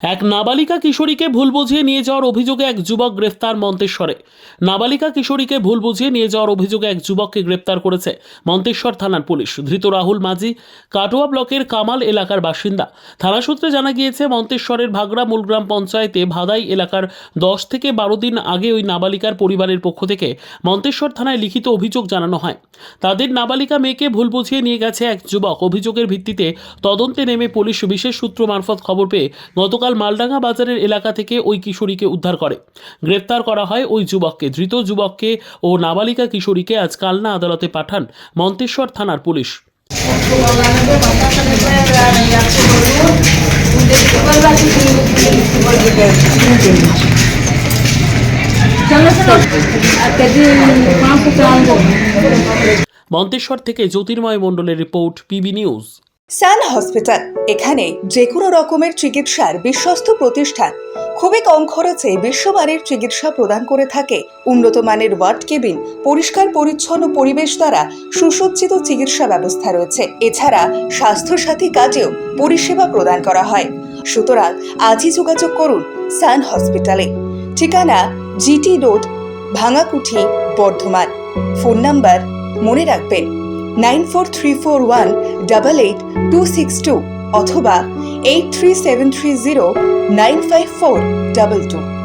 এক নাবালিকা কিশোরীকে ভুল বুঝিয়ে নিয়ে যাওয়ার অভিযোগে এক যুবক গ্রেফতার মন্তেশ্বরে। নাবালিকা কিশোরীকে ভুল বুঝিয়ে নিয়ে যাওয়ার অভিযোগে এক যুবককে গ্রেফতার করেছে মন্তেশ্বর থানার পুলিশ। ধৃত রাহুল মাঝি কাটোয়া ব্লকের কামাল এলাকার বাসিন্দা। থানা সূত্রে জানা গিয়েছে, মন্তেশ্বরের ভাগড়া মূলগ্রাম পঞ্চায়েতে ভাদাই এলাকার 10 থেকে 12 দিন আগে ওই নাবালিকার পরিবারের পক্ষ থেকে মন্তেশ্বর থানায় লিখিত অভিযোগ জানানো হয়। তাদের নাবালিকা মেয়েকে ভুল বুঝিয়ে নিয়ে গেছে এক যুবক। অভিযোগের ভিত্তিতে তদন্তে নেমে পুলিশ বিশেষ সূত্র মারফত খবর পেয়ে গতকাল মালডাঙ্গা বাজারের এলাকা থেকে ওই কিশোরীকে উদ্ধার করে গ্রেফতার করা হয় ওই যুবককে। ধৃত যুবককে ও নাবালিকা কিশোরীকে আজ কালনা আদালতে পাঠান মন্তেশ্বর থানার পুলিশ। মন্তেশ্বর থেকে জ্যোতির্ময় মণ্ডলের রিপোর্ট, পিবি নিউজ। সান হসপিটাল, এখানে যে কোনো রকমের চিকিৎসার বিশ্বস্ত প্রতিষ্ঠান। খুবই কম খরচে বিশ্বমানের চিকিৎসা প্রদান করে থাকে। উন্নত মানের ওয়ার্ড কেবিন, পরিষ্কার পরিচ্ছন্ন পরিবেশ দ্বারা সুসজ্জিত চিকিৎসা ব্যবস্থা রয়েছে। এছাড়া স্বাস্থ্যসাথী কাজেও পরিষেবা প্রদান করা হয়। সুতরাং আজই যোগাযোগ করুন সান হসপিটালে। ঠিকানা GT road, Bhangakuthi, Bardhaman. Phone number মনে রাখবেন 9434188262 অথবা 83730954222।